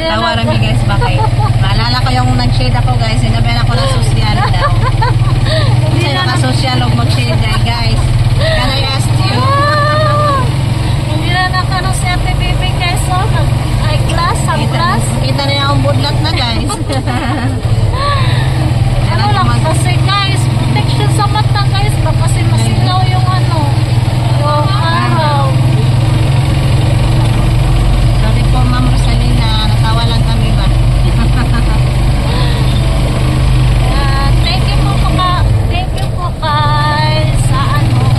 Tawa rami guys, bakit? Maalala ko yung nag-shade ako guys, sinabihan ako ng social daw. Kasi naka-social o mag-shade guys. Can I ask you? Hindi na nakano si Ate Bibi guys, so nag-eyeglass, sunglass. Kita na yung budlat na guys. Ano lang kasi guys, protection sa mata guys, kasi masilaw yung ano, yung araw. Sorry po Ma'am Rosalina, natawa lang kami ba? Thank you po guys sa ano,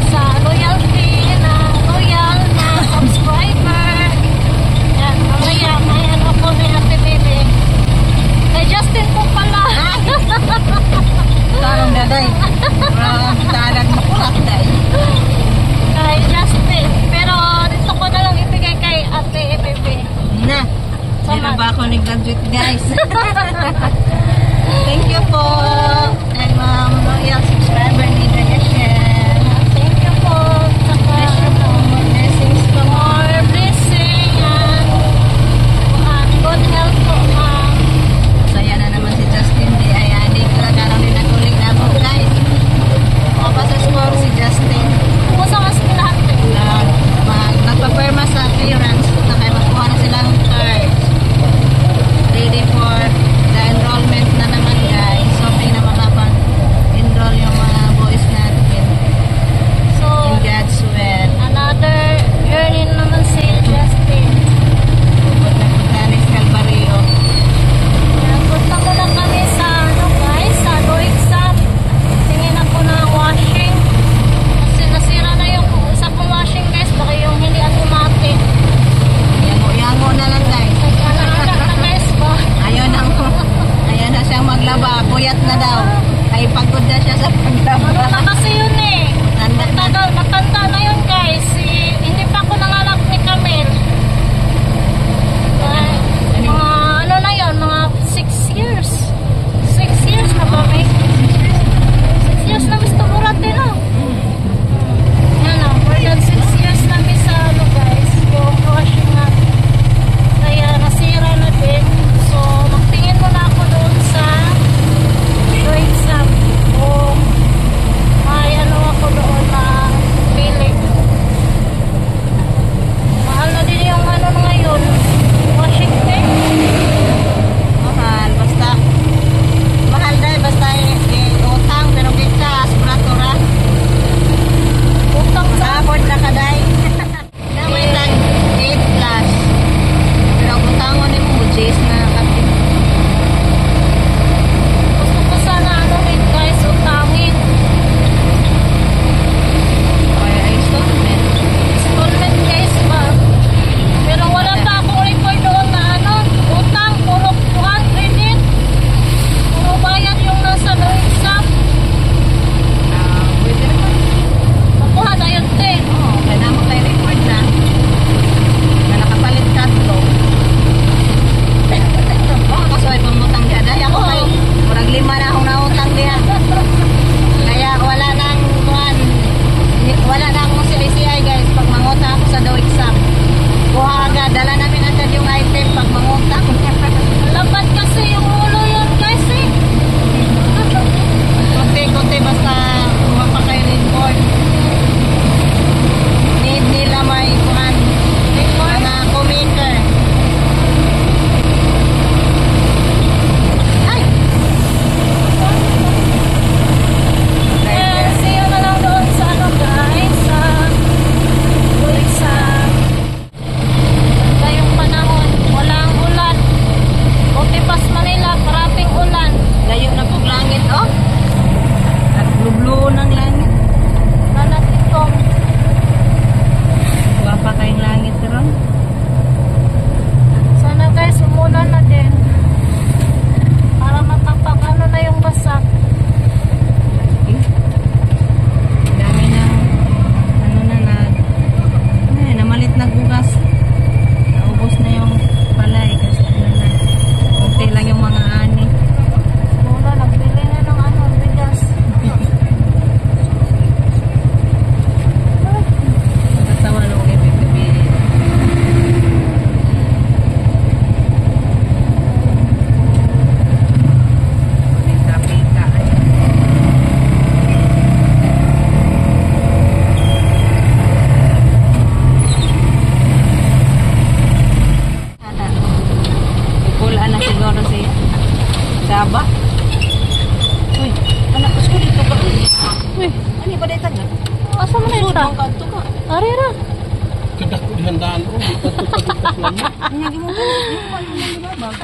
handaan ko.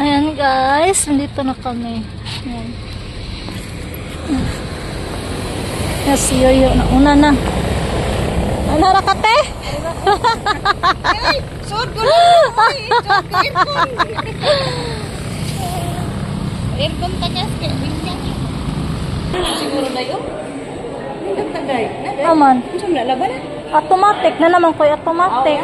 Ayan guys, nandito na kami. Ayan. Yes, yoyo na. Una na. Ano rakate? Sud ko lang. Sud ko aircon. Aircon tagas kay bigyan. Siguro na yun. Ang tagay. Aman. Unsa man laban na? Automatic na naman ko, automatic.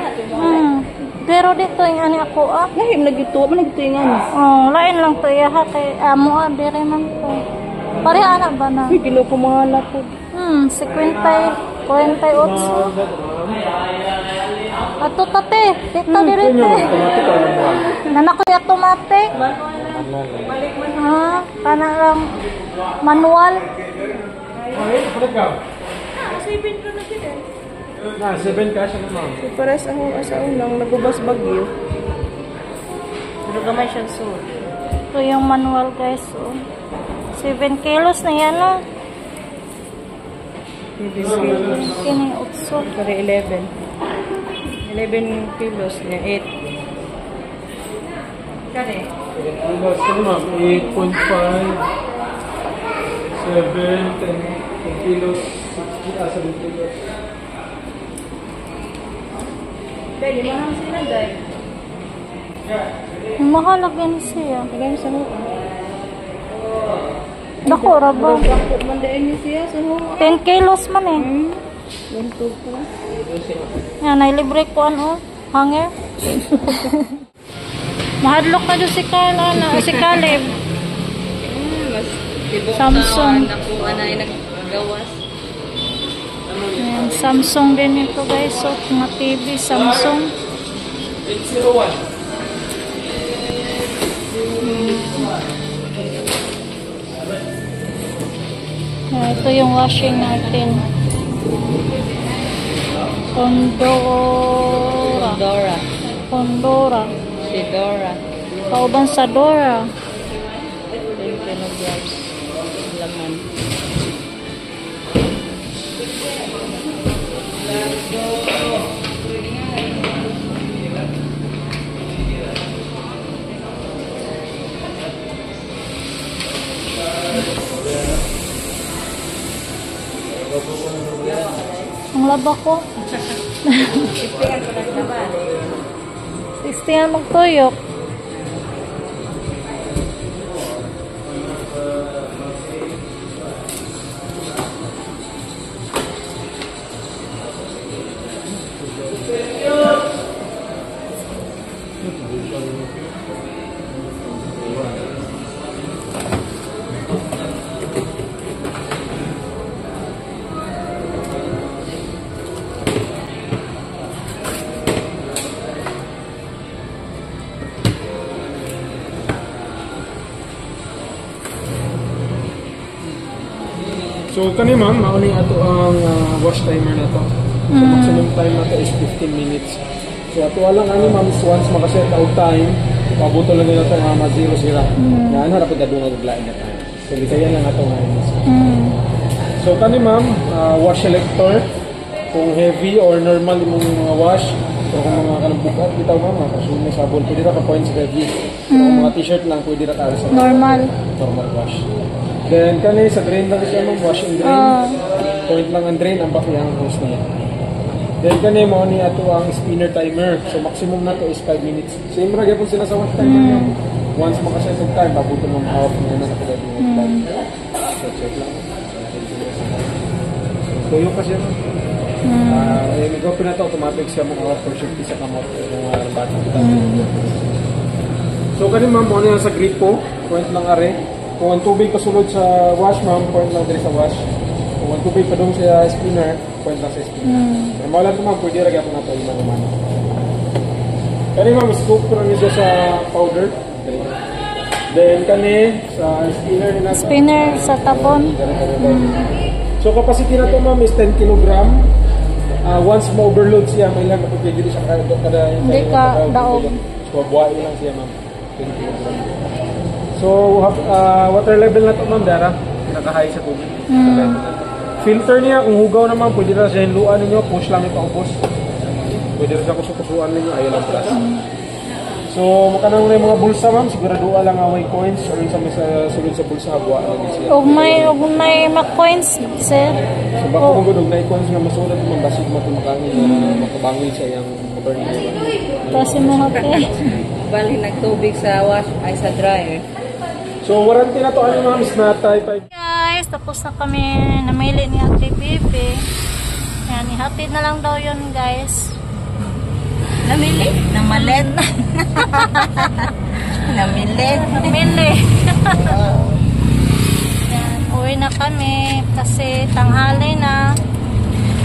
Pero dito yung ani ako Lahim na gito, man gito yung ano. Oh, lain lang to ha kay amo dire man to. Pareha na ba na? Kilo ko mga lapod. 50, 48. Ato tate, dito direte. Nana ko yung automatic. Kana lang manual. Na, 7 cash ano ma'am? Pares ako asa unang nagubas bagyo. Pero gamay siya suot. Ito yung manual guys. 7 kilos na yan no. Kini 8. Kare 11. 11 kilos niya 8. Kare. Ano ma'am? 8.5 7, 10 kilos 7 kilos. Pwede mahal sila dahil. Mahal lagi siya. Kaya sa mo. Dako ra ba? Dako man dahil ni siya sa mo. 10 kilos man eh. Bantog pa. Yan, nailibre ko ano, hanger. Mahadlok na doon si Carla, si Caleb. Samsung. Ako anay naggawas. Ayan, Samsung din ito guys. So, mga TV, Samsung. 801. Ito yung washing natin. Condora. Dora. Condora. Si Dora. Kauban sa Dora. 10 kilograms. Laman. Ang laba ko. 60 ang magtuyok. So kani ma'am, mauni ato ang wash timer na to. So maximum time na to is 15 minutes. So ato lang ani ma'am is once makaset out time, pabuto lang nila to nga zero sira. Yan harap na dunga gaglain na tayo. So kaya lang ato nga ini. So kani ma'am, wash selector kung heavy or normal imong mga wash. So kung mga kanang bukat bitaw ma'am, kasi may sabon pwede ra ka points heavy. Kung mga t-shirt lang pwede ra ka sa Normal. wash. Then kani sa drain lang siya ma'am, wash and drain. Point lang ang drain, ang baki ang hose niya. Then kani mo ni ato ang spinner timer. So maximum na to is 5 minutes. Same ra gyapon sila sa wash timer niya. Once makaset of time, pabuto mo off na na pwede mo time. So check lang. So yung kasi may go na to automatic siya mo off for safety sa kamot ng bata kita. So kani ma'am mo ni sa gripo, point lang are. Kung ang tubig kasulod sa wash, ma'am, point lang dito sa wash. Kung ang tubig pa doon sa spinner, point lang sa spinner. Normal lang ma'am, pwede rin ako na ito yung naman. Kani ma'am, scoop ko lang niya sa powder. Then kani, sa spinner nila. Spinner sa tabon. So capacity na ito ma'am is 10 kg. Once ma-overload siya, may lang kapag siya kada Hindi ka daog. So buhayin lang siya ma'am, 10 kg. So, water level na ito ma'am, Dara. Pinaka-high sa tubig. Filter niya, kung hugaw naman, pwede na siya yung luan ninyo. Push lang ito ang push. Pwede rin ako sukusuan ninyo, ayaw lang plus. So, makanang na yung mga bulsa ma'am, sigurado lang away coins or yung sa sulod sa bulsa, buwa lang siya. Ug may ma-coins, sir. So, baka kung gudog na coins nga masulat, mambasig mo ito makabangin siya yung burn niya. Kasi mo hati. Bali nagtubig sa wash ay sa dryer. So, warranty na to ano ma'am, is na type 5. Guys, tapos na kami namili ni Ate Bibi. Yan, ihatid na lang daw yun, guys. Namili? Namalit? Namili? Namili. Yan, uwi na kami kasi tanghali na.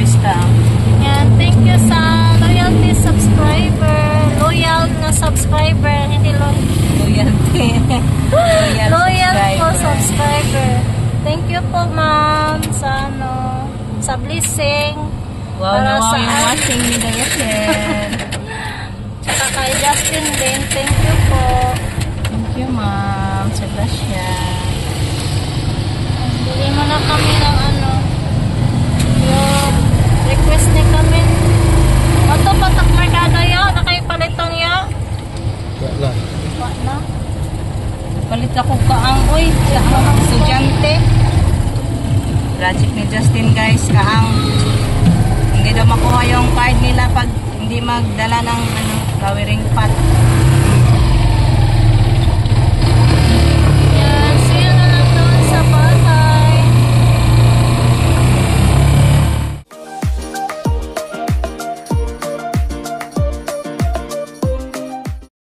Pista. Yan, thank you sa loyalty subscriber. Loyal na subscriber, hindi Loyalty. loyal po subscriber. Thank you po, ma'am, sa sa blessing. Wow, Para wow, sa yung watching ni Dayasin. Tsaka kay Justin din, thank you po. Thank you, ma'am. Sa Gracia. Bili mo na kami ng yung request ni kami. Ato patak markada ya, nakaipalit ya. Wala. Wala. Palit ako kaangoy sa mga estudyante. Project ni Justin, guys, kaang hindi daw makuha yung card nila pag hindi magdala ng flowering pot.